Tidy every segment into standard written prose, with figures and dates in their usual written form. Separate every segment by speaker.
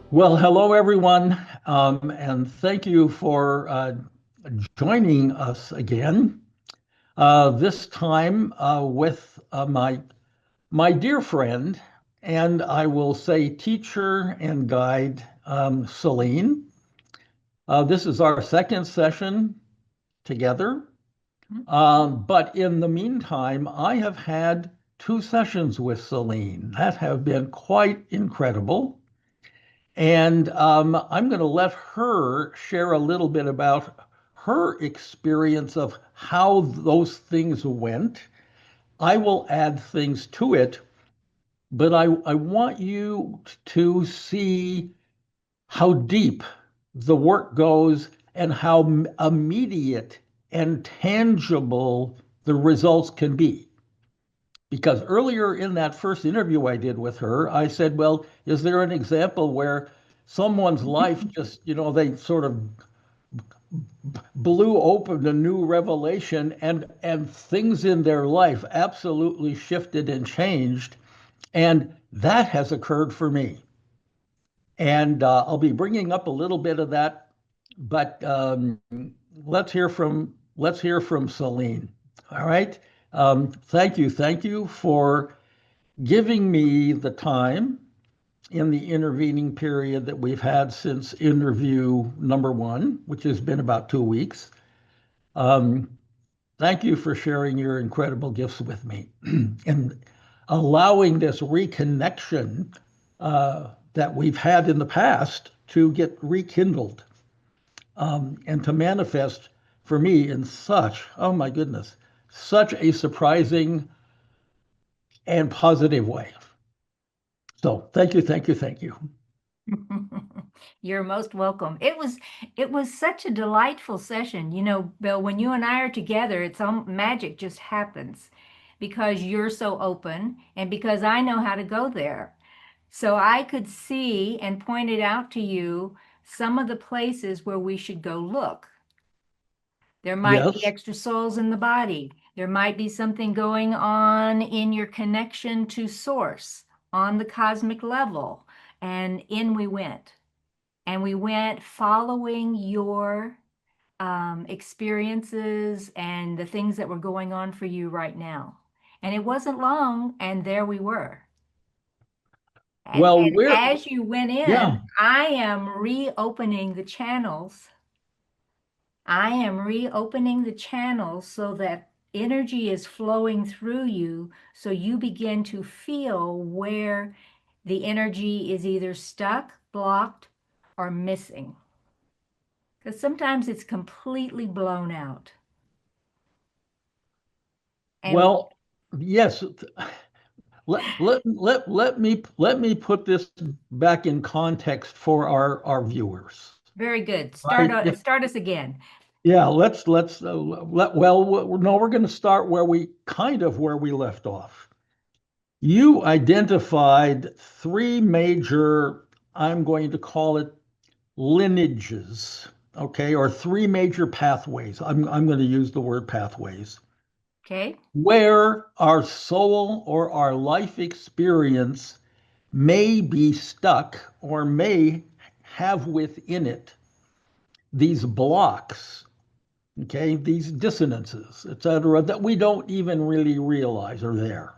Speaker 1: Well, hello everyone, and thank you for joining us again. This time with my dear friend, and I will say teacher and guide, Selene. This is our second session together, but in the meantime, I have had two sessions with Selene that have been quite incredible. And I'm going to let her share a little bit about her experience of how those things went. I will add things to it, but I want you to see how deep the work goes and how immediate and tangible the results can be. Because earlier in that first interview I did with her, I said, well, is there an example where someone's life just, they sort of blew open a new revelation and things in their life absolutely shifted and changed. And that has occurred for me. And I'll be bringing up a little bit of that, but let's hear from Selene. All right. Thank you for giving me the time in the intervening period that we've had since interview number one, which has been about 2 weeks. Um, Thank you for sharing your incredible gifts with me and allowing this reconnection that we've had in the past to get rekindled and to manifest for me in such, oh my goodness, such a surprising and positive way. So thank you.
Speaker 2: You're most welcome. It was such a delightful session. You know, Bill, when you and I are together, it's all magic just happens because you're so open and because I know how to go there. So I could see and point it out to you some of the places where we should go look. There might be
Speaker 1: Yes.
Speaker 2: extra souls in the body. There might be something going on in your connection to source on the cosmic level. And in we went. And we went following your experiences and the things that were going on for you right now. And it wasn't long, and there we were. And,
Speaker 1: Well,
Speaker 2: and as you went
Speaker 1: yeah.
Speaker 2: in, I am reopening the channels. I am reopening the channels so that energy is flowing through you, so you begin to feel where the energy is either stuck, blocked, or missing. Because sometimes it's completely blown out. And
Speaker 1: Well, yes. Let me put this back in context for our viewers.
Speaker 2: very good.
Speaker 1: Right?
Speaker 2: Start us again.
Speaker 1: Yeah, let's let well no, we're going to start where we left off. You identified three major, I'm going to call it lineages, okay, or three major pathways. I'm going to use the word pathways
Speaker 2: Okay.
Speaker 1: where our soul or our life experience may be stuck or may have within it these blocks, okay, these dissonances, etc., that we don't even really realize are there,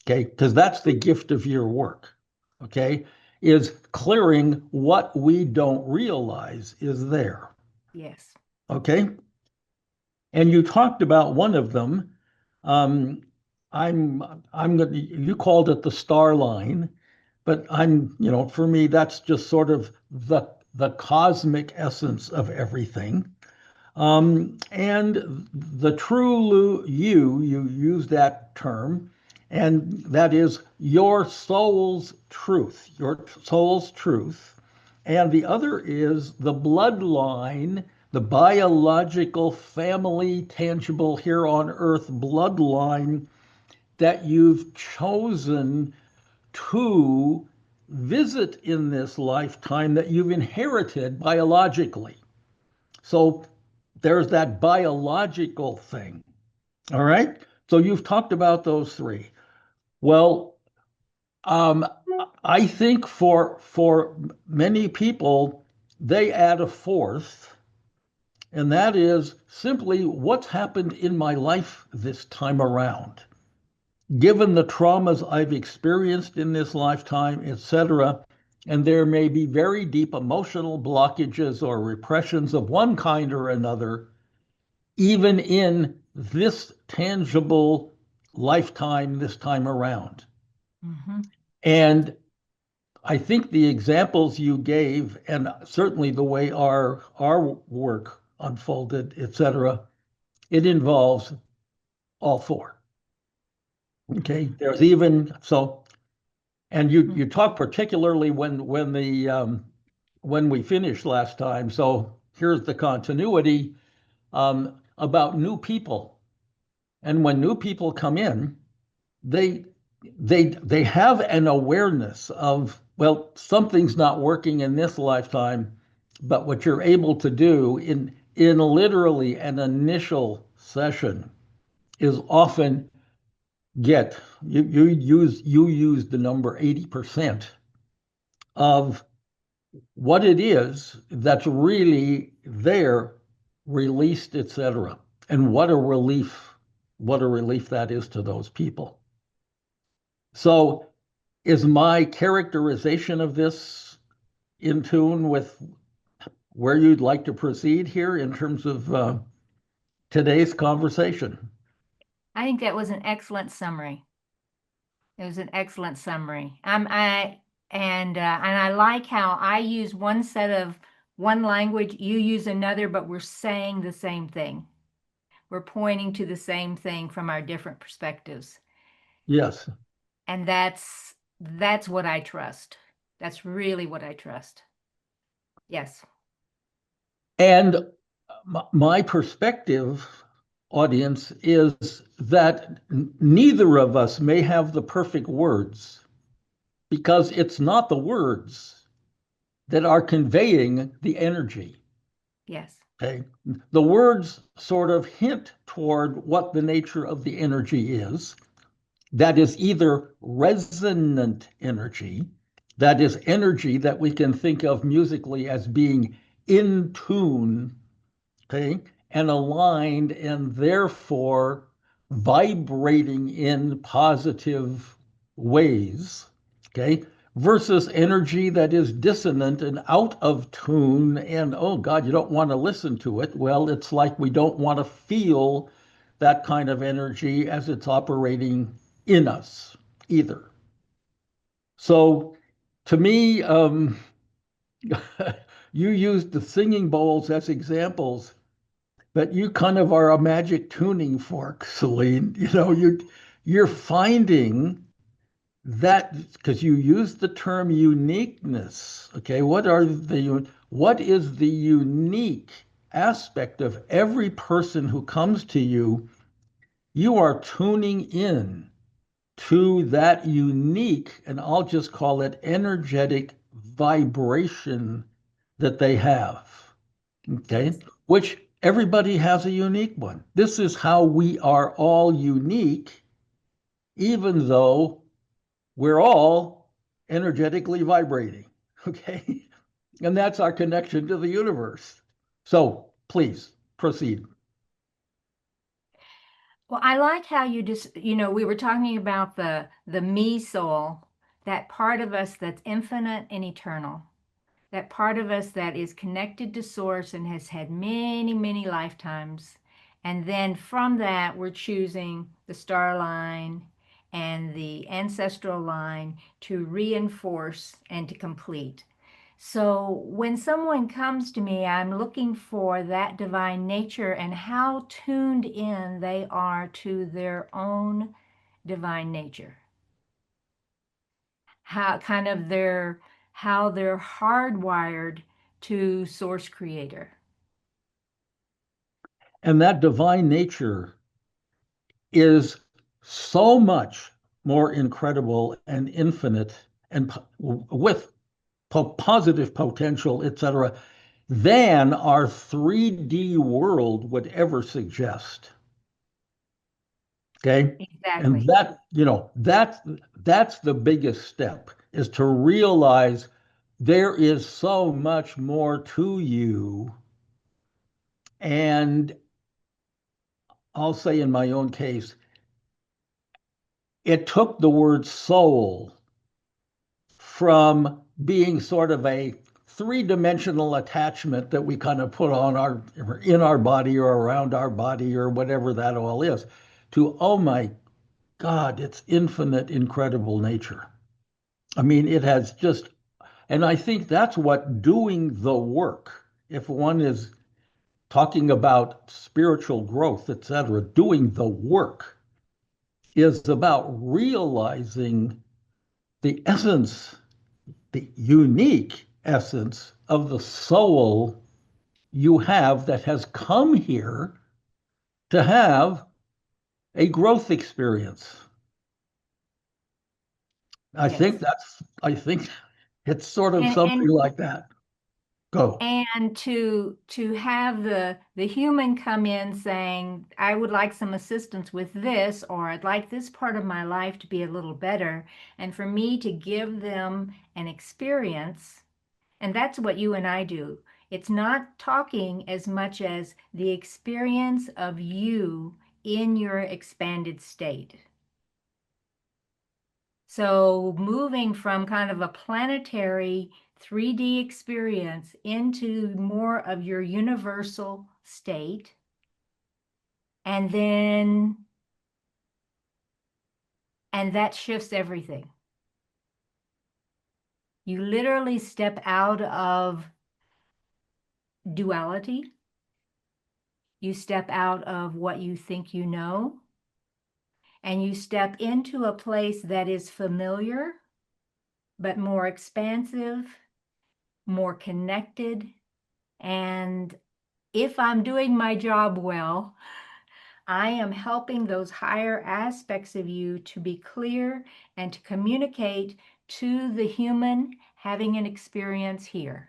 Speaker 1: okay, because that's the gift of your work, okay, is clearing what we don't realize is there,
Speaker 2: Yes.
Speaker 1: okay. And you talked about one of them. Um, I'm gonna, you called it the star line, but for me, that's just sort of the cosmic essence of everything. And the true you use that term, and that is your soul's truth. And the other is the bloodline, the biological family, tangible here on earth bloodline that you've chosen to visit in this lifetime that you've inherited biologically. So there's that biological thing. All right. So you've talked about those three. Well, um, I think for many people, they add a fourth, and that is simply what's happened in my life this time around. Given the traumas I've experienced in this lifetime, etc., and there may be very deep emotional blockages or repressions of one kind or another, even in this tangible lifetime this time around.
Speaker 2: Hmm.
Speaker 1: And I think the examples you gave, and certainly the way our work unfolded, etc., it involves all four. Okay, there's even so, and you talked particularly when we finished last time. So here's the continuity about new people, and when new people come in, they they have an awareness of, well, something's not working in this lifetime, but what you're able to do in literally an initial session is often get you use the number 80% of what it is that's really there, released, etc. And what a relief that is to those people. So is my characterization of this in tune with where you'd like to proceed here in terms of today's conversation?
Speaker 2: I think that was an excellent summary. It was an excellent summary. And I like how I use one set of one language, you use another, but we're saying the same thing. We're pointing to the same thing from our different perspectives.
Speaker 1: Yes.
Speaker 2: And that's what I trust. That's really what I trust. Yes.
Speaker 1: And my perspective, audience, is that neither of us may have the perfect words because it's not the words that are conveying the energy.
Speaker 2: Yes.
Speaker 1: Okay. The words sort of hint toward what the nature of the energy is. That is either resonant energy, that is energy that we can think of musically as being in tune, okay, and aligned and therefore vibrating in positive ways, okay, versus energy that is dissonant and out of tune and, oh God, you don't want to listen to it. Well, it's like we don't want to feel that kind of energy as it's operating in us either. So to me, you used the singing bowls as examples, but you kind of are a magic tuning fork, Selene. You're finding that because you use the term uniqueness. Okay, what is the unique aspect of every person who comes to you? You are tuning in to that unique, and I'll just call it energetic vibration that they have. Okay,
Speaker 2: Yes.
Speaker 1: which everybody has a unique one. This is how we are all unique, even though we're all energetically vibrating. Okay, and that's our connection to the universe. So please proceed.
Speaker 2: Well, I like how you just, we were talking about the me soul, that part of us that's infinite and eternal, that part of us that is connected to source and has had many, many lifetimes. And then from that, we're choosing the star line and the ancestral line to reinforce and to complete. So when someone comes to me, I'm looking for that divine nature and how tuned in they are to their own divine nature. How they're hardwired to source creator.
Speaker 1: And that divine nature is so much more incredible and infinite and with positive potential, etc., than our 3D world would ever suggest. Okay. And
Speaker 2: Exactly.
Speaker 1: that's the biggest step. is to realize there is so much more to you. And I'll say in my own case, it took the word soul from being sort of a three-dimensional attachment that we kind of put on our in our body or around our body or whatever that all is to, oh my God, it's infinite, incredible nature. I mean, it has just, and I think that's what doing the work, if one is talking about spiritual growth, etc., doing the work is about realizing the essence, the unique essence of the soul you have that has come here to have a growth experience.
Speaker 2: Yes.
Speaker 1: I think it's sort of
Speaker 2: And
Speaker 1: something
Speaker 2: and
Speaker 1: like that. Go.
Speaker 2: and to have the human come in saying, I would like some assistance with this, or I'd like this part of my life to be a little better, and for me to give them an experience. And that's what you and I do. It's not talking as much as the experience of you in your expanded state. So moving from kind of a planetary 3D experience into more of your universal state. And that shifts everything. You literally step out of duality. You step out of what you think you know, and you step into a place that is familiar, but more expansive, more connected. And if I'm doing my job well, I am helping those higher aspects of you to be clear and to communicate to the human having an experience here.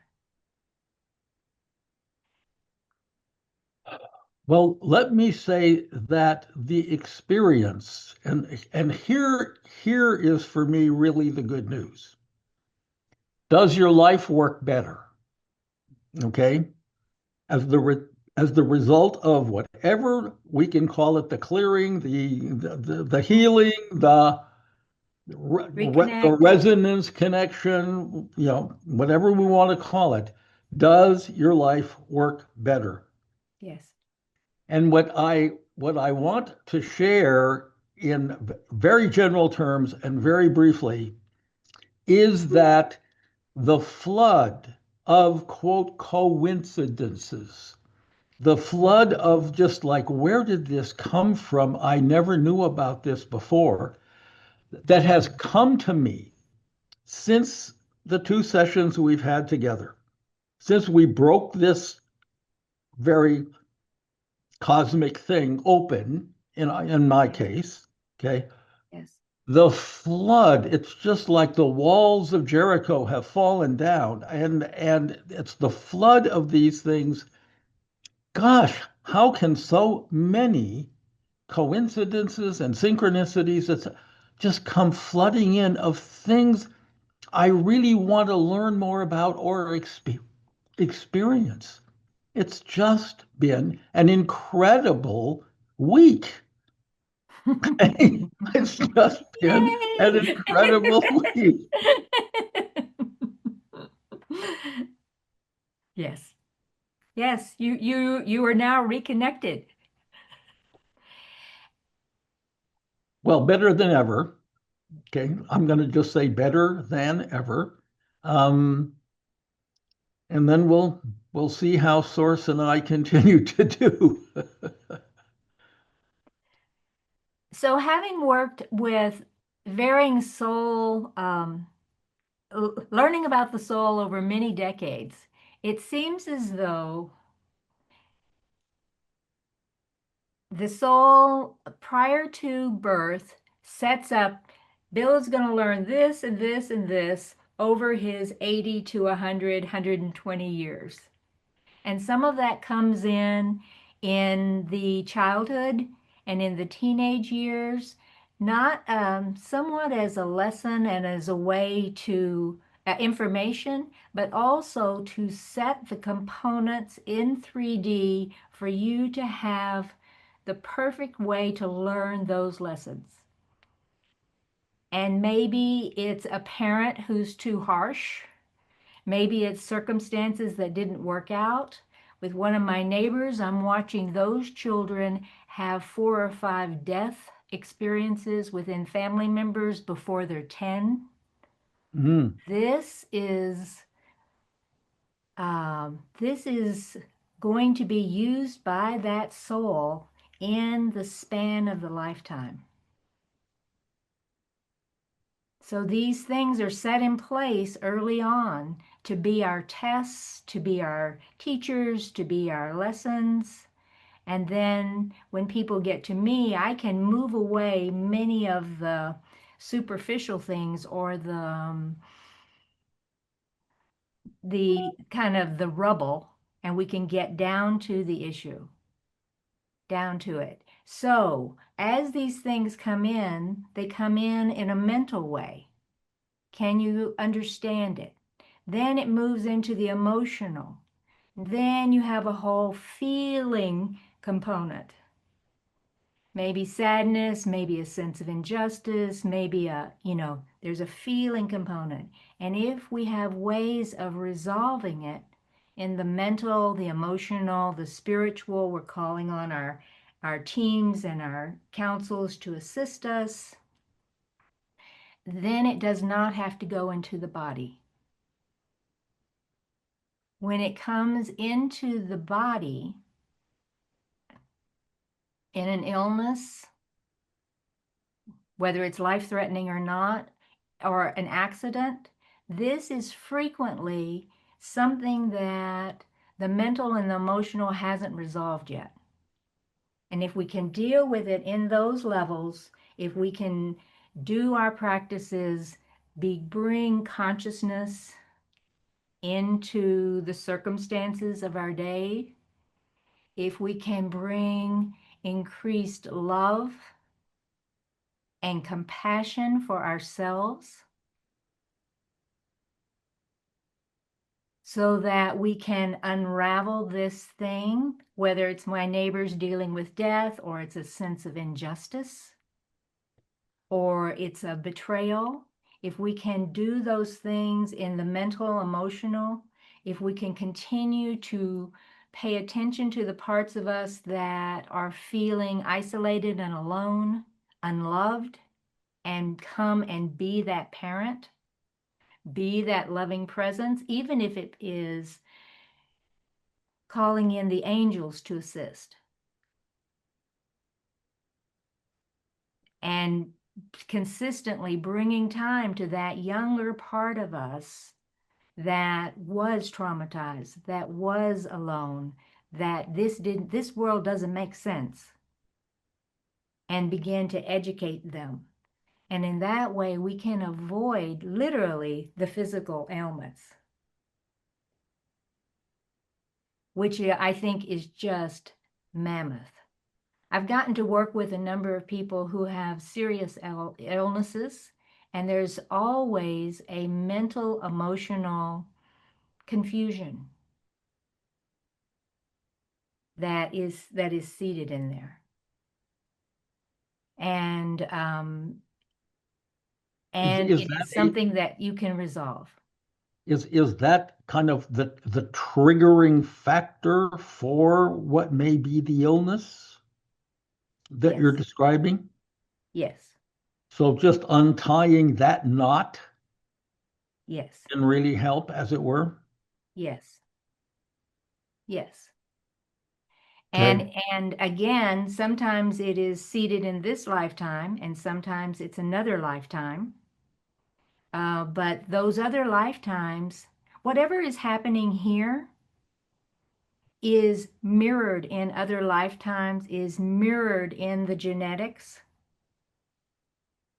Speaker 1: Well, let me say that the experience, and here is for me really the good news. Does your life work better? Okay, as the result of whatever we can call it, the clearing, the healing, the
Speaker 2: Reconnect.
Speaker 1: resonance connection, whatever we want to call it. Does your life work better?
Speaker 2: Yes.
Speaker 1: And what I want to share in very general terms and very briefly is that the flood of quote coincidences, the flood of just like, where did this come from? I never knew about this before, that has come to me since the two sessions we've had together, since we broke this very cosmic thing open in my case, okay?
Speaker 2: Yes.
Speaker 1: The flood, it's just like the walls of Jericho have fallen down, and it's the flood of these things. Gosh, how can so many coincidences and synchronicities it's just come flooding in of things I really want to learn more about or experience? It's just been an incredible week. It's just been an
Speaker 2: Yay!
Speaker 1: incredible week.
Speaker 2: Yes. Yes, you are now reconnected.
Speaker 1: Well, better than ever. Okay, I'm going to just say better than ever. Um, and then we'll see how Source and I continue to do.
Speaker 2: So having worked with varying learning about the soul over many decades, it seems as though the soul prior to birth sets up, Bill is going to learn this and this and this over his 80 to 100, 120 years. And some of that comes in the childhood and in the teenage years. not somewhat as a lesson and as a way to information, but also to set the components in 3D for you to have the perfect way to learn those lessons. And maybe it's a parent who's too harsh. Maybe it's circumstances that didn't work out. With one of my neighbors, I'm watching those children have 4 or 5 death experiences within family members before they're 10.
Speaker 1: Mm.
Speaker 2: This is going to be used by that soul in the span of the lifetime. So these things are set in place early on to be our tests, to be our teachers, to be our lessons. And then when people get to me, I can move away many of the superficial things or the kind of the rubble, and we can get down to the issue, down to it. So as these things come in, they come in a mental way. Can you understand it? Then it moves into the emotional. Then you have a whole feeling component. Maybe sadness, maybe a sense of injustice, maybe there's a feeling component. And if we have ways of resolving it in the mental, the emotional, the spiritual, we're calling on our teams and our councils to assist us, then it does not have to go into the body. When it comes into the body in an illness, whether it's life-threatening or not, or an accident, this is frequently something that the mental and the emotional hasn't resolved yet. And if we can deal with it in those levels, if we can do our practices, bring consciousness into the circumstances of our day, if we can bring increased love and compassion for ourselves, so that we can unravel this thing, whether it's my neighbors dealing with death, or it's a sense of injustice, or it's a betrayal. If we can do those things in the mental, emotional, if we can continue to pay attention to the parts of us that are feeling isolated and alone, unloved, and come and be that parent, be that loving presence, even if it is calling in the angels to assist. And consistently bringing time to that younger part of us that was traumatized, that was alone, that this world doesn't make sense, and begin to educate them. And in that way, we can avoid literally the physical ailments, which I think is just mammoth. I've gotten to work with a number of people who have serious illnesses, and there's always a mental, emotional confusion that is seated in there. And
Speaker 1: Is
Speaker 2: it
Speaker 1: that
Speaker 2: is something that you can resolve.
Speaker 1: is that kind of the triggering factor for what may be the illness that you're
Speaker 2: Yes,
Speaker 1: describing?
Speaker 2: yes,
Speaker 1: So just untying that knot
Speaker 2: yes,
Speaker 1: can really help, as it were.
Speaker 2: yes, yes.
Speaker 1: Okay.
Speaker 2: And again, sometimes it is seated in this lifetime, and sometimes it's another lifetime. But those other lifetimes, whatever is happening here is mirrored in other lifetimes, is mirrored in the genetics.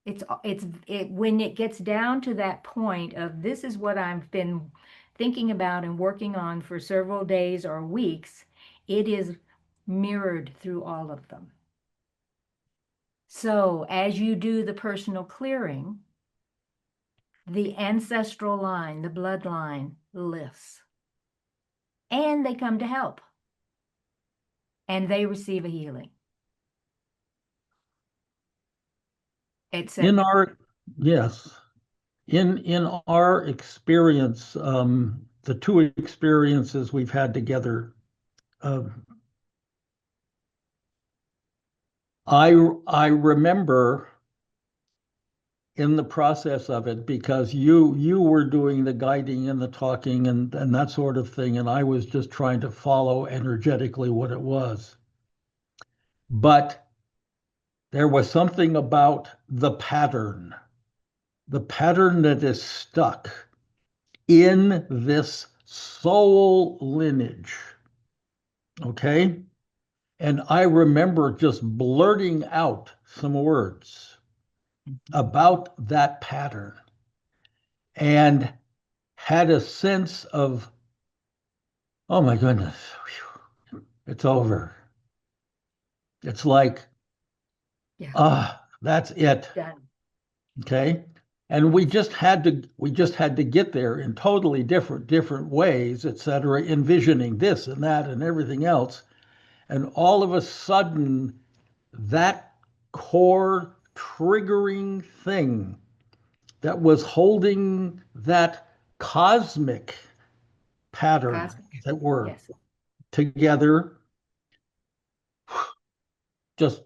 Speaker 2: When it gets down to that point of this is what I've been thinking about and working on for several days or weeks, it is mirrored through all of them. So as you do the personal clearing, the ancestral line, the bloodline lifts, and they come to help, and they receive a healing.
Speaker 1: In our, yes, in our experience, the two experiences we've had together, I remember in the process of it, because you were doing the guiding and the talking and that sort of thing, and I was just trying to follow energetically what it was. But there was something about the pattern that is stuck in this soul lineage. Okay. And I remember just blurting out some words about that pattern and had a sense of, oh my goodness, it's over. It's like, that's it.
Speaker 2: Done.
Speaker 1: Okay. And we just had to get there in totally different ways, et cetera, envisioning this and that and everything else. And all of a sudden, that core triggering thing that was holding that cosmic pattern that were together just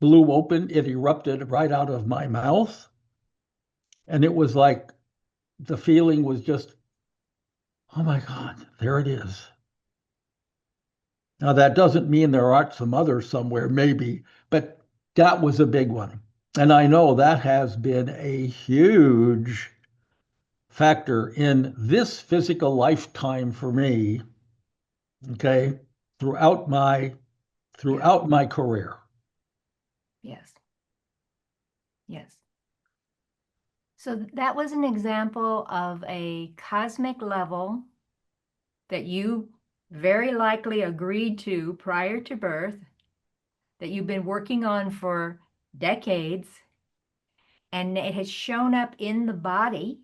Speaker 1: blew open. It erupted right out of my mouth. And it was like the feeling was just, oh my God, there it is. Now, that doesn't mean there aren't some others somewhere, maybe, but that was a big one. And I know that has been a huge factor in this physical lifetime for me, okay, throughout my career.
Speaker 2: Yes. Yes. So that was an example of a cosmic level that you very likely agreed to prior to birth, that you've been working on for decades, and it has shown up in the body.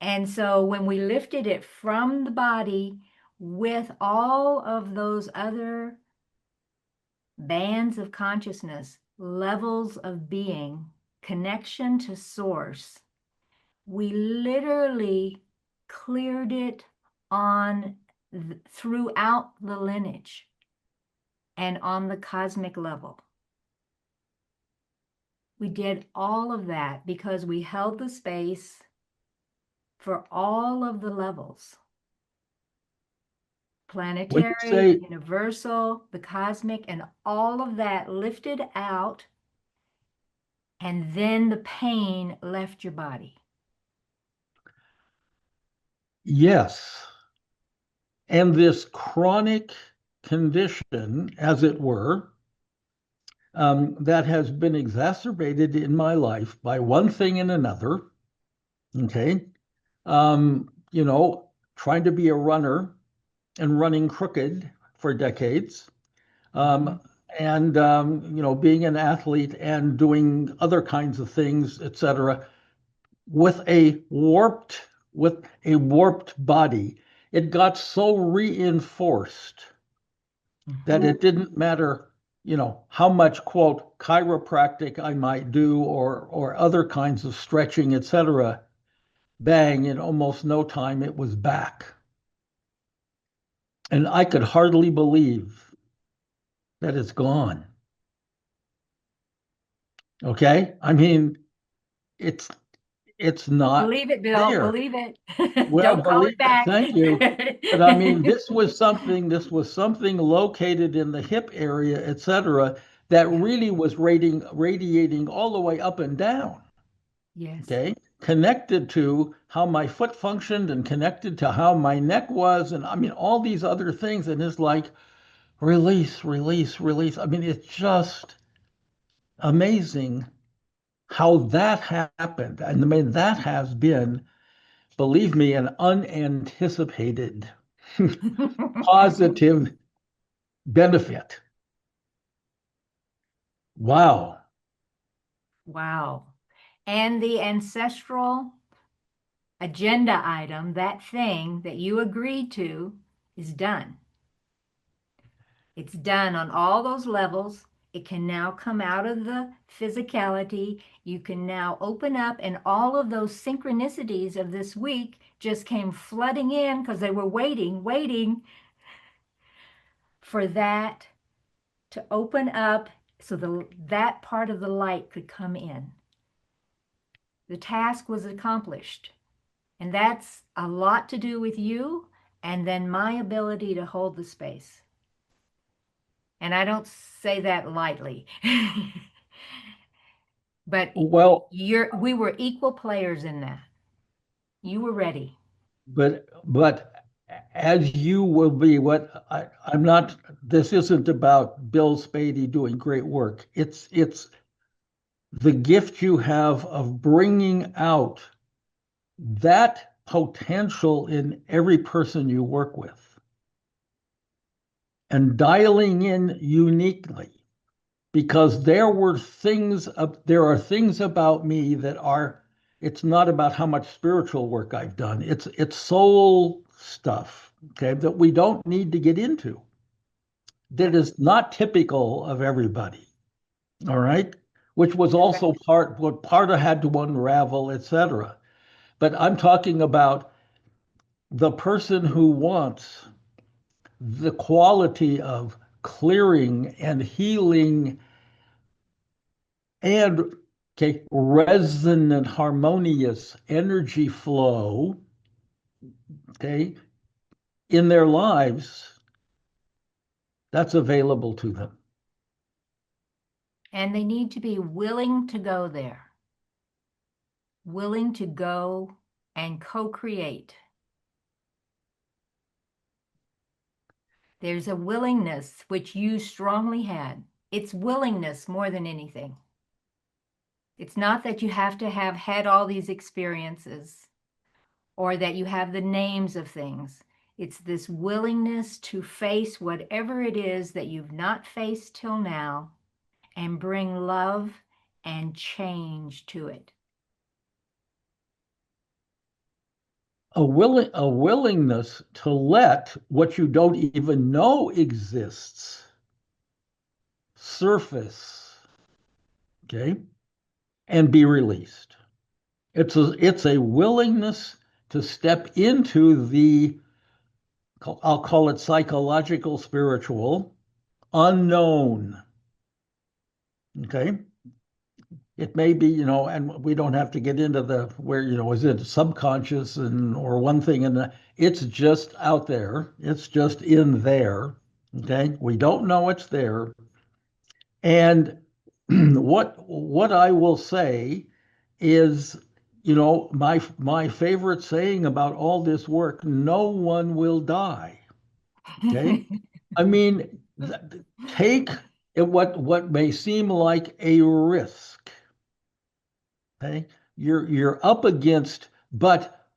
Speaker 2: And so when we lifted it from the body with all of those other bands of consciousness, levels of being, connection to source, we literally cleared it on throughout the lineage and on the cosmic level. We did all of that because we held the space for all of the levels. Planetary, universal, the cosmic, and all of that lifted out, and then the pain left your body.
Speaker 1: Yes. And this chronic condition, as it were, that has been exacerbated in my life by one thing and another. Okay. Trying to be a runner and running crooked for decades. And being an athlete and doing other kinds of things, et cetera, with a warped body. It got so reinforced that it didn't matter, how much, quote, chiropractic I might do or other kinds of stretching, et cetera. Bang, in almost no time, it was back. And I could hardly believe that it's gone. Okay? I mean, it's not.
Speaker 2: Believe it, Bill.
Speaker 1: There.
Speaker 2: Believe it.
Speaker 1: Well,
Speaker 2: Don't call it back.
Speaker 1: Thank you. But I mean, this was something located in the hip area, et cetera, that really was radiating all the way up and down.
Speaker 2: Yes.
Speaker 1: Okay. Connected to how my foot functioned and connected to how my neck was. And I mean, all these other things. And it's like, release, release, release. I mean, it's just amazing how that happened. And I mean, that has been, believe me, an unanticipated positive benefit. Wow.
Speaker 2: Wow. And the ancestral agenda item, that thing that you agreed to, is done. It's done on all those levels. It can now come out of the physicality. You can now open up, and all of those synchronicities of this week just came flooding in because they were waiting for that to open up so that part of the light could come in. The task was accomplished. And that's a lot to do with you and then my ability to hold the space. And I don't say that lightly. But
Speaker 1: Well,
Speaker 2: we were equal players in that. You were ready.
Speaker 1: but as you will be, I'm not. This isn't about Bill Spady doing great work. It's the gift you have of bringing out that potential in every person you work with and dialing in uniquely, because there are things about me that are, it's not about how much spiritual work I've done. It's soul stuff, okay, that we don't need to get into, that is not typical of everybody. All right. Which was also what part of had to unravel, etc. But I'm talking about the person who wants the quality of clearing and healing and, okay, resonant, harmonious energy flow, okay, in their lives, that's available to them.
Speaker 2: And they need to be willing to go there, willing to go and co-create. There's a willingness which you strongly had. It's willingness more than anything. It's not that you have to have had all these experiences or that you have the names of things. It's this willingness to face whatever it is that you've not faced till now and bring love and change to it.
Speaker 1: A willingness to let what you don't even know exists surface, okay, and be released. It's a willingness to step into the, I'll call it psychological, spiritual, unknown. Okay. It may be, and we don't have to get into the where, is it subconscious or one thing, and it's just out there. It's just in there. Okay. We don't know it's there. And what I will say is, my favorite saying about all this work, no one will die. Okay. I mean, take what may seem like a risk. Okay. You're up against, but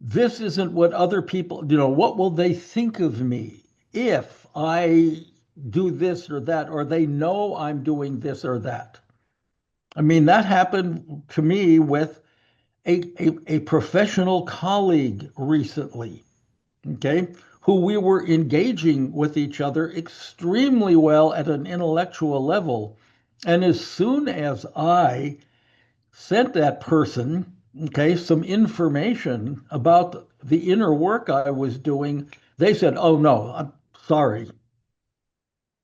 Speaker 1: this isn't what other people, what will they think of me if I do this or that, or they know I'm doing this or that. I mean, that happened to me with a professional colleague recently, okay, who we were engaging with each other extremely well at an intellectual level. And as soon as I sent that person, okay, some information about the inner work I was doing, they said, "Oh no, I'm sorry.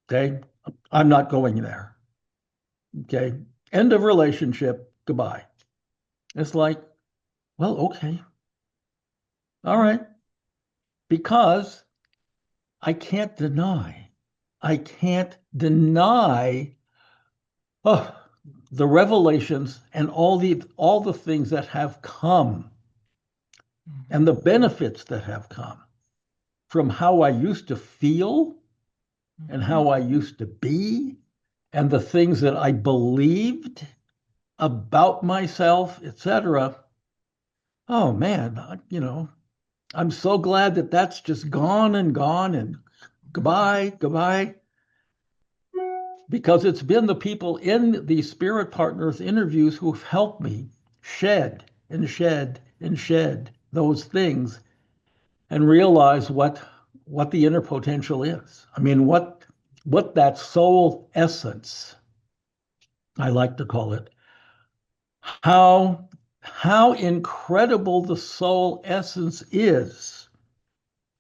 Speaker 1: Okay, I'm not going there." Okay, end of relationship. Goodbye. It's like, well, okay, all right, because I can't deny oh, the revelations and all the things that have come and the benefits that have come from how I used to feel and how I used to be and the things that I believed about myself, etc. Oh man, I'm so glad that that's just gone and gone and goodbye, goodbye. because it's been the people in the Spirit Partners interviews who've helped me shed and shed and shed those things and realize what the inner potential is. I mean, what that soul essence, I like to call it, how incredible the soul essence is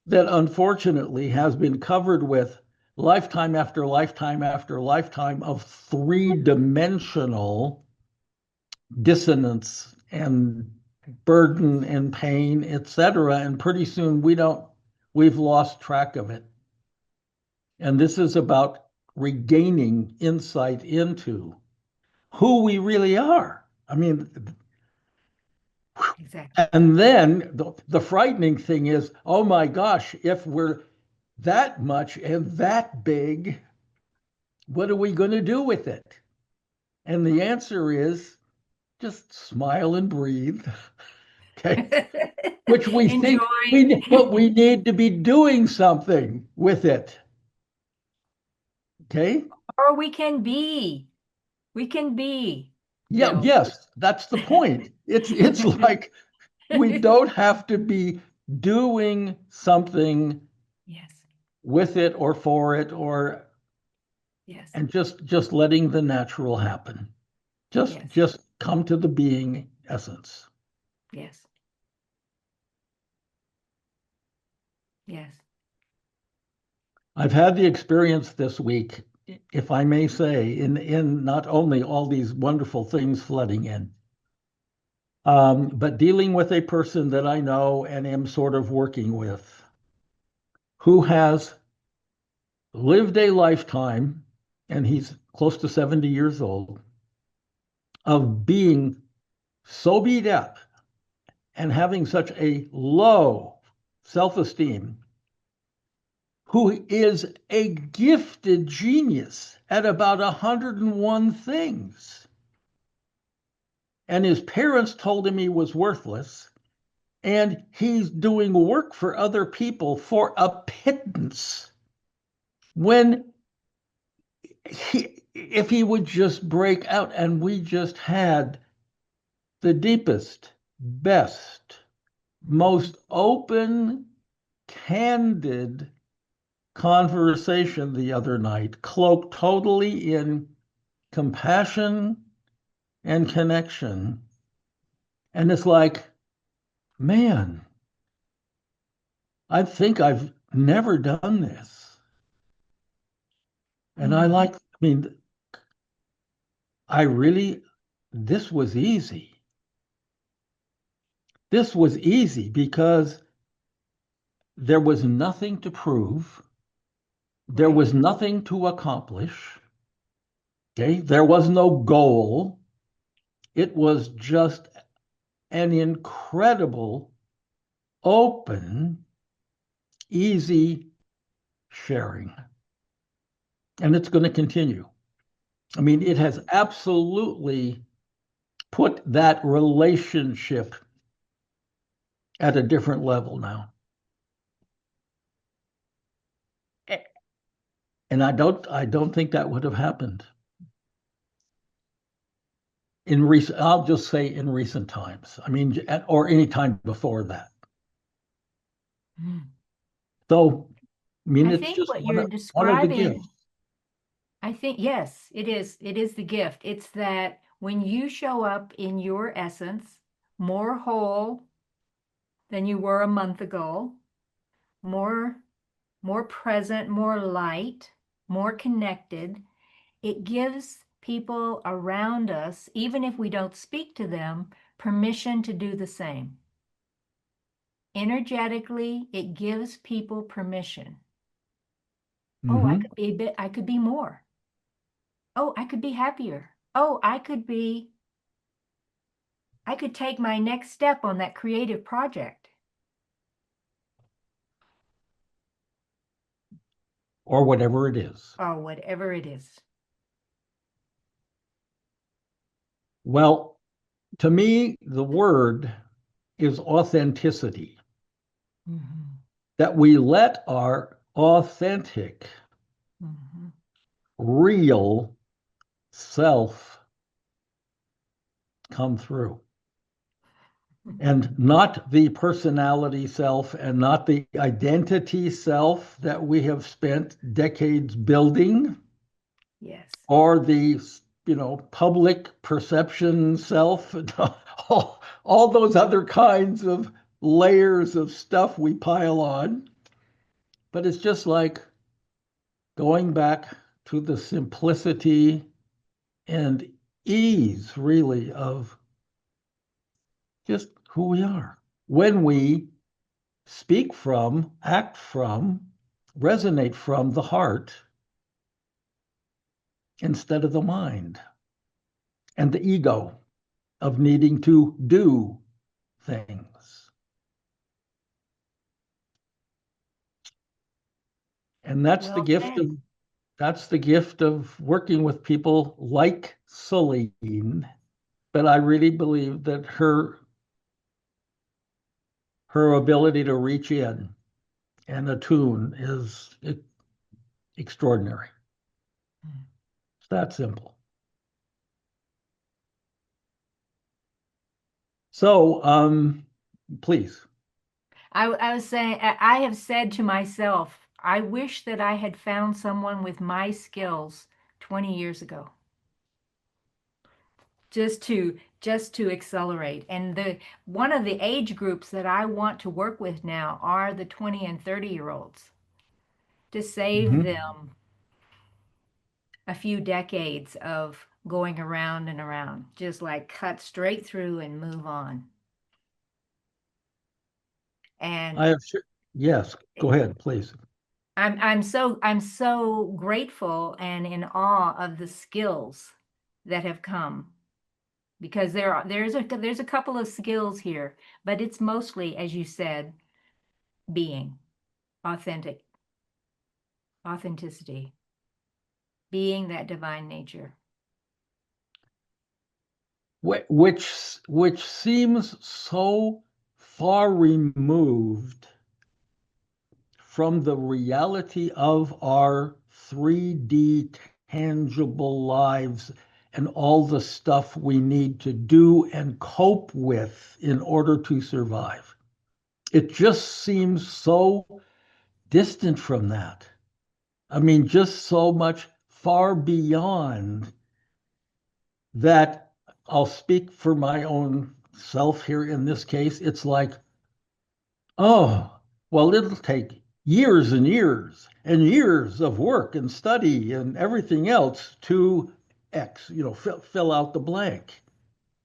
Speaker 1: that unfortunately has been covered with lifetime after lifetime after lifetime of three-dimensional dissonance and burden and pain, etc. And pretty soon we've lost track of it. And this is about regaining insight into who we really are. I mean,
Speaker 2: Exactly.
Speaker 1: and then the frightening thing is, oh my gosh, if we're that much and that big, what are we going to do with it? And the answer is just smile and breathe. Okay. Which we think
Speaker 2: Enjoy.
Speaker 1: but we need to be doing something with it. Okay.
Speaker 2: Or we can be. We can be,
Speaker 1: Yeah,
Speaker 2: Bill.
Speaker 1: yes, that's the point. It's like we don't have to be doing something
Speaker 2: Yes.
Speaker 1: with it or for it or
Speaker 2: Yes.
Speaker 1: and just letting the natural happen.
Speaker 2: Yes.
Speaker 1: Just come to the being essence.
Speaker 2: Yes. Yes.
Speaker 1: I've had the experience this week, if I may say, in not only all these wonderful things flooding in, but dealing with a person that I know and am sort of working with, who has lived a lifetime, and he's close to 70 years old, of being so beat up and having such a low self-esteem, who is a gifted genius at about 101 things. And his parents told him he was worthless, and he's doing work for other people for a pittance. When if he would just break out, and we just had the deepest, best, most open, candid conversation the other night, cloaked totally in compassion and connection. And it's like, man, I think I've never done this. And I mean, this was easy. This was easy because there was nothing to prove. There
Speaker 2: Right.
Speaker 1: was nothing to accomplish. Okay. There was no goal. It was just an incredible, open, easy sharing. And it's going to continue. I mean, it has absolutely put that relationship at a different level now. And I don't think that would have happened I'll just say in recent times. I mean, or any time before that.
Speaker 2: Mm.
Speaker 1: So, I mean,
Speaker 2: I
Speaker 1: it's
Speaker 2: think
Speaker 1: just
Speaker 2: what you're
Speaker 1: one of the
Speaker 2: describing,
Speaker 1: gifts.
Speaker 2: I think, yes, it is. It is the gift. It's that when you show up in your essence, more whole than you were a month ago, more more present, more light, more connected, it gives people around us, even if we don't speak to them, permission to do the same. Energetically, it gives people permission. Oh, I could be a bit, I could be more. Oh, I could be happier. Oh, I could take my next step on that creative project.
Speaker 1: Or whatever it is.
Speaker 2: Or whatever it is.
Speaker 1: Well, to me, the word is authenticity.
Speaker 2: Mm-hmm.
Speaker 1: That we let our authentic
Speaker 2: Mm-hmm.
Speaker 1: real self come through. And not the personality self and not the identity self that we have spent decades building,
Speaker 2: Yes.
Speaker 1: or the public perception self, all those other kinds of layers of stuff we pile on. But it's just like going back to the simplicity and ease, really, of just who we are when we speak from, act from, resonate from the heart instead of the mind and the ego of needing to do things. And
Speaker 2: Well said.
Speaker 1: that's the gift of working with people like Selene. But I really believe that her ability to reach in and attune is extraordinary. It's that simple. So, please.
Speaker 2: I was saying, I have said to myself, I wish that I had found someone with my skills 20 years ago, just to accelerate. And the one of the age groups that I want to work with now are the 20 and 30-year-olds, to save
Speaker 1: Mhm.
Speaker 2: them a few decades of going around and around, just like cut straight through and move on. And
Speaker 1: I have, yes, go ahead, please.
Speaker 2: I'm so grateful and in awe of the skills that have come, because there's a couple of skills here, but it's mostly, as you said, being authenticity, being that divine nature.
Speaker 1: Which seems so far removed from the reality of our 3D tangible lives and all the stuff we need to do and cope with in order to survive. It just seems so distant from that. I mean, just so much far beyond that. I'll speak for my own self here in this case. It's like, oh, well, it'll take years and years and years of work and study and everything else to fill out the blank.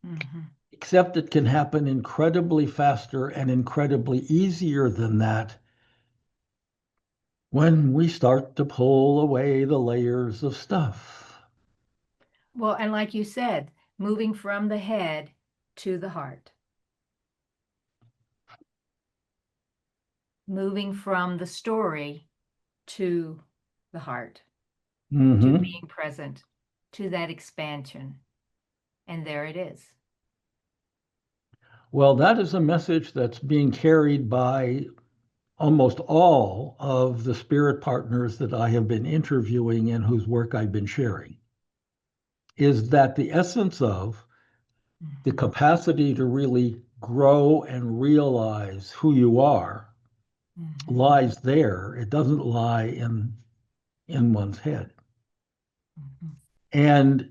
Speaker 2: Mm-hmm.
Speaker 1: Except it can happen incredibly faster and incredibly easier than that when we start to pull away the layers of stuff.
Speaker 2: Well, and like you said, moving from the head to the heart, moving from the story to the heart, to
Speaker 1: Mm-hmm.
Speaker 2: being present, to that expansion. And there it is.
Speaker 1: Well, that is a message that's being carried by almost all of the spirit partners that I have been interviewing and whose work I've been sharing, is that the essence of the
Speaker 2: Mm-hmm.
Speaker 1: capacity to really grow and realize who you are
Speaker 2: Mm-hmm.
Speaker 1: lies there. It doesn't lie in one's head.
Speaker 2: Mm-hmm.
Speaker 1: And,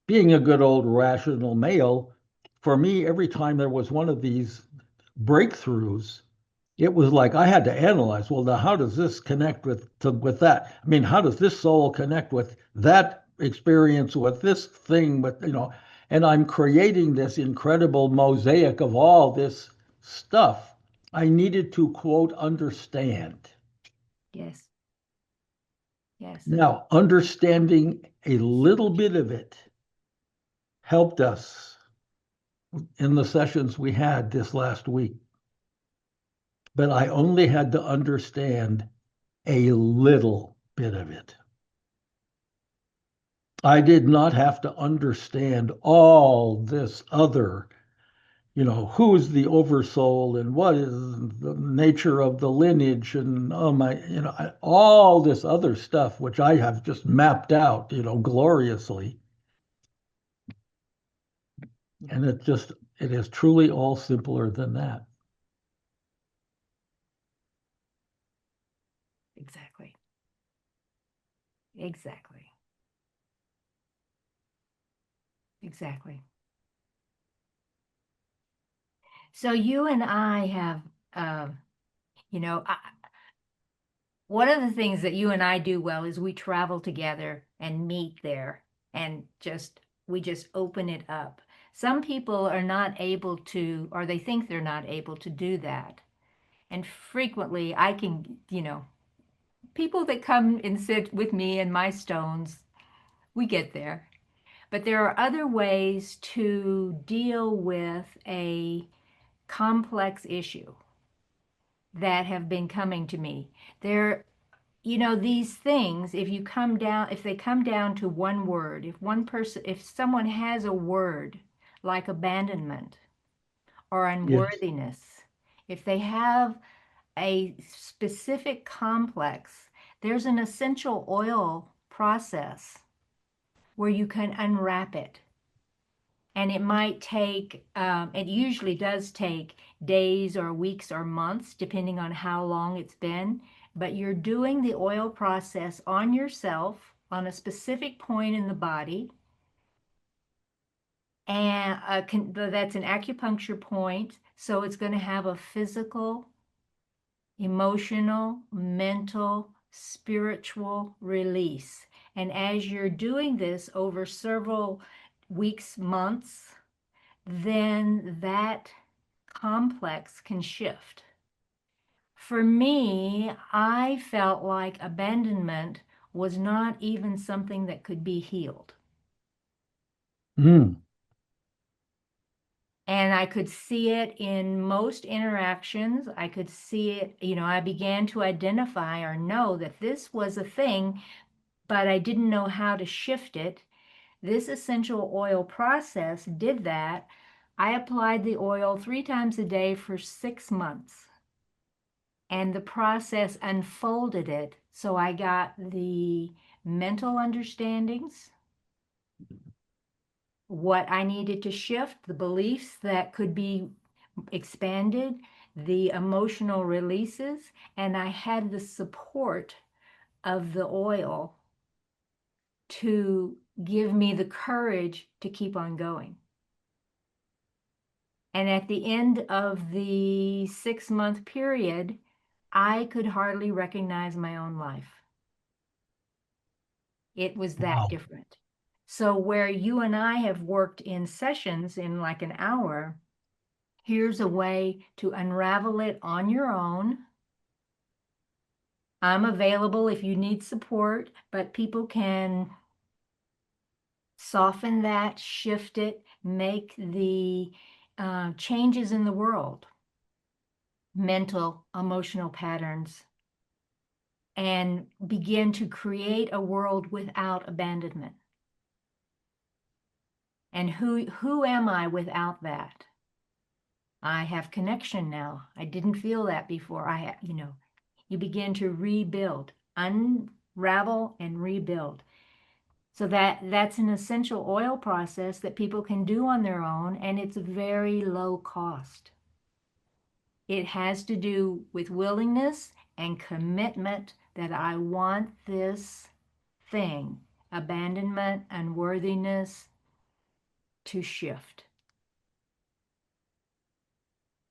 Speaker 1: being a good old rational male, for me, every time there was one of these breakthroughs, it was like I had to analyze, well, now how does this connect with that? I mean, how does this soul connect with that experience, with this thing, and I'm creating this incredible mosaic of all this stuff I needed to, quote, understand.
Speaker 2: Yes. Yes.
Speaker 1: Now, understanding a little bit of it helped us in the sessions we had this last week, but I only had to understand a little bit of it. I did not have to understand all this other who is the oversoul and what is the nature of the lineage and oh my, all this other stuff, which I have just mapped out, gloriously. And it is truly all simpler than that.
Speaker 2: Exactly. Exactly. Exactly. So you and I have, you know, I, one of the things that you and I do well is we travel together and meet there and we just open it up. Some people are not able to, or they think they're not able to do that. And frequently I can, people that come and sit with me and my stones, we get there. But there are other ways to deal with a complex issue that have been coming to me. These things, if they come down to one word, if someone has a word like abandonment or
Speaker 1: Yes.
Speaker 2: unworthiness, if they have a specific complex, there's an essential oil process where you can unwrap it. And it usually does take days or weeks or months, depending on how long it's been. But you're doing the oil process on yourself on a specific point in the body. And that's an acupuncture point. So it's going to have a physical, emotional, mental, spiritual release. And as you're doing this over several weeks, months, then that complex can shift. For me, I felt like abandonment was not even something that could be healed.
Speaker 1: Mm.
Speaker 2: And I could see it in most interactions. I could see it, I began to identify or know that this was a thing, but I didn't know how to shift it. This essential oil process did that. I applied the oil 3 times a day for 6 months. And the process unfolded it. So I got the mental understandings, what I needed to shift, the beliefs that could be expanded, the emotional releases, and I had the support of the oil to give me the courage to keep on going. And at the end of the 6-month period, I could hardly recognize my own life. It was that
Speaker 1: Wow.
Speaker 2: different. So where you and I have worked in sessions in like an hour, here's a way to unravel it on your own. I'm available if you need support, but people can soften that, shift it, make the changes in the world, mental, emotional patterns, and begin to create a world without abandonment. And who am I without that? I have connection now. I didn't feel that before. You begin to rebuild, unravel and rebuild. So that's an essential oil process that people can do on their own, and it's very low cost. It has to do with willingness and commitment that I want this thing, abandonment, unworthiness, to shift.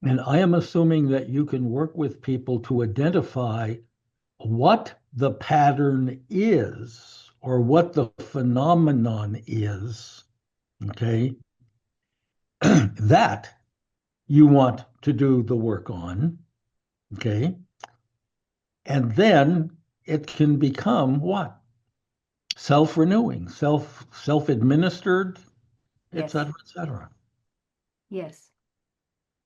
Speaker 1: And I am assuming that you can work with people to identify what the pattern is or what the phenomenon is, okay, that you want to do the work on, okay? And then it can become what? Self-renewing, self-administered, et
Speaker 2: Yes,
Speaker 1: cetera, et cetera.
Speaker 2: yes,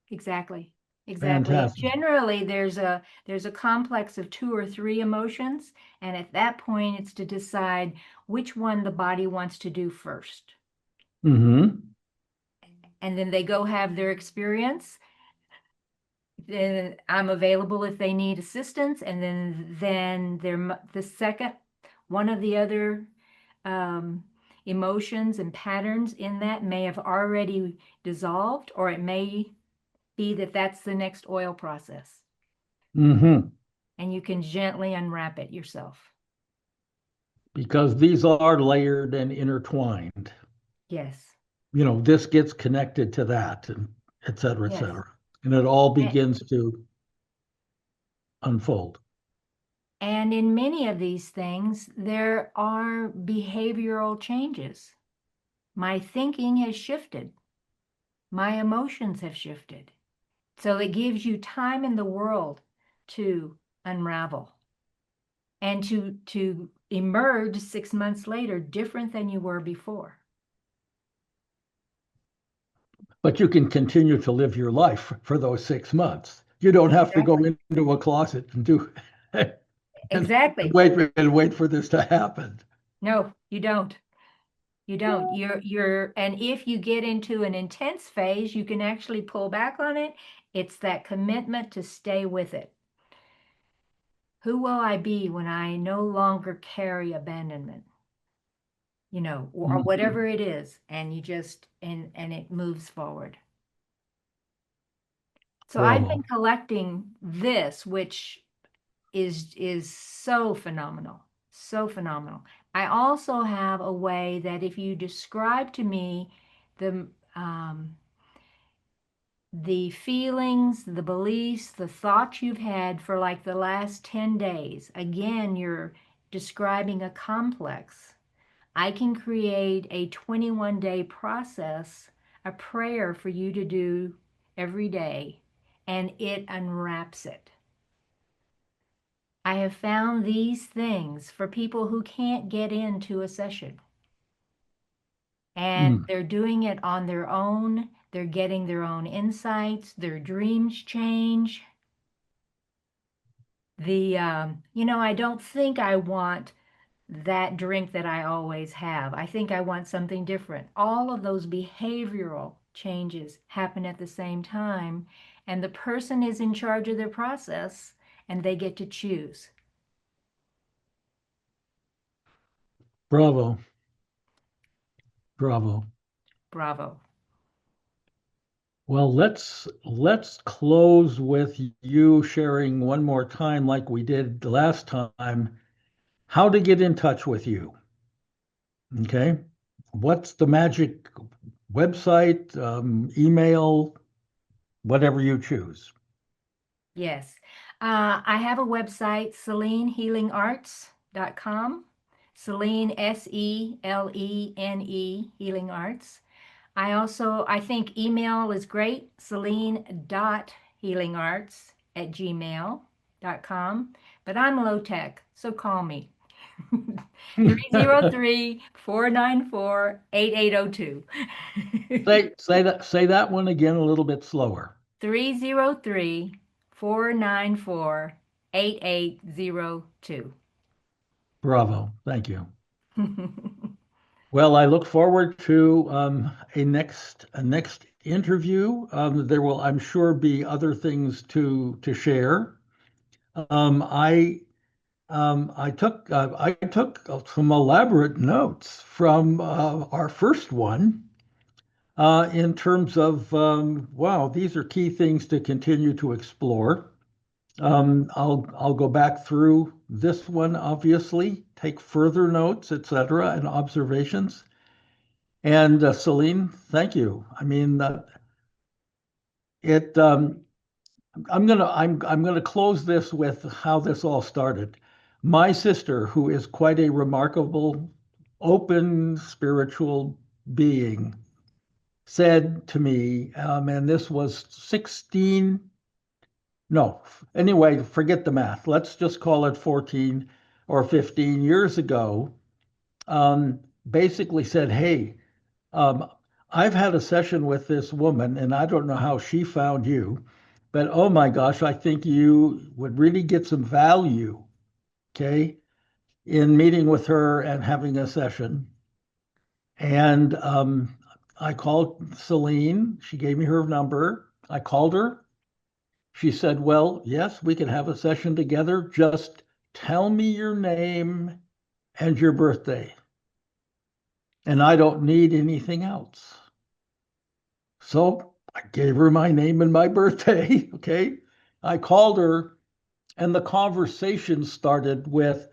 Speaker 2: exactly. Exactly.
Speaker 1: Fantastic.
Speaker 2: Generally, there's a complex of 2 or 3 emotions, and at that point, it's to decide which one the body wants to do first.
Speaker 1: Mm-hmm.
Speaker 2: and then they go have their experience. Then I'm available if they need assistance, and then the second one of the other emotions and patterns in that may have already dissolved, or it may be that that's the next oil process.
Speaker 1: Mm-hmm.
Speaker 2: And you can gently unwrap it yourself.
Speaker 1: Because these are layered and intertwined.
Speaker 2: Yes.
Speaker 1: This gets connected to that, and et cetera, et
Speaker 2: Yes.
Speaker 1: cetera. And it all
Speaker 2: And,
Speaker 1: begins to unfold.
Speaker 2: and in many of these things, there are behavioral changes. My thinking has shifted. My emotions have shifted. So it gives you time in the world to unravel and to emerge 6 months later different than you were before.
Speaker 1: But you can continue to live your life for those 6 months. You don't have to go into a closet and do
Speaker 2: Exactly.
Speaker 1: and wait for this to happen.
Speaker 2: No, you don't. You don't. And if you get into an intense phase, you can actually pull back on it. It's that commitment to stay with it. Who will I be when I no longer carry abandonment? Or whatever it is, and you just and it moves forward. So I've been collecting this, which is so phenomenal, so phenomenal. I also have a way that if you describe to me the feelings, the beliefs, the thoughts you've had for like the last 10 days, again, you're describing a complex. I can create a 21-day process, a prayer for you to do every day, and it unwraps it. I have found these things for people who can't get into a session. And they're doing it on their own. They're getting their own insights. Their dreams change. I don't think I want that drink that I always have. I think I want something different. All of those behavioral changes happen at the same time, and the person is in charge of their process, and they get to choose.
Speaker 1: Bravo. Bravo.
Speaker 2: Bravo.
Speaker 1: Well, let's close with you sharing one more time, like we did the last time, how to get in touch with you. Okay. What's the magic website, email, whatever you choose?
Speaker 2: Yes. I have a website, SeleneHealingArts.com. Selene, Selene, Healing Arts. I think email is great, Selene.healingarts@gmail.com. But I'm low tech, so call me. 303-494-8802.
Speaker 1: Say that one again a little bit slower.
Speaker 2: 303-494-8802.
Speaker 1: Bravo. Thank you. Well, I look forward to a next interview. There will, I'm sure, be other things to share. I took some elaborate notes from our first one in terms of wow, these are key things to continue to explore. I'll go back through this one, obviously, take further notes, etc., and observations. And Selene, thank you. I mean, it. I'm gonna close this with how this all started. My sister, who is quite a remarkable, open spiritual being, said to me, and this was 16. No, anyway, forget the math. Let's just call it 14 or 15 years ago. Basically said, hey, um, I've had a session with this woman, and I don't know how she found you, but oh my gosh, I think you would really get some value, okay, in meeting with her and having a session. And I called Selene. She gave me her number. I called her. She said, well, yes, we can have a session together. Just tell me your name and your birthday. And I don't need anything else. So I gave her my name and my birthday. Okay. I called her, and the conversation started with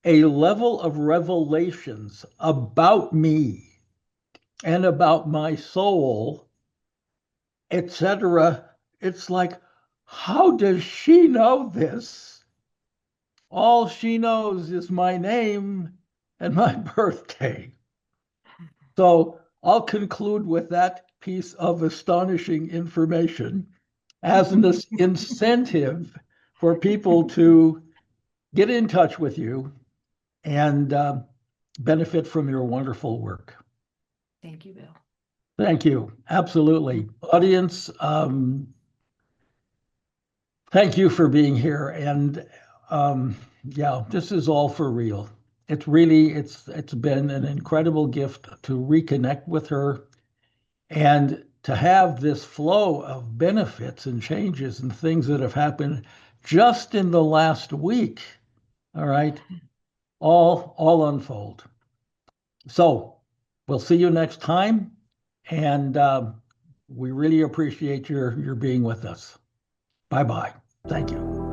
Speaker 1: a level of revelations about me and about my soul, etc. It's like, how does she know this? All she knows is my name and my birthday. So I'll conclude with that piece of astonishing information as an incentive for people to get in touch with you and benefit from your wonderful work.
Speaker 2: Thank you, Bill.
Speaker 1: Thank you. Absolutely. Audience, thank you for being here. And yeah, this is all for real. It's really, it's been an incredible gift to reconnect with her and to have this flow of benefits and changes and things that have happened just in the last week. All right, all unfold. So we'll see you next time, and we really appreciate your being with us. Bye bye. Thank you.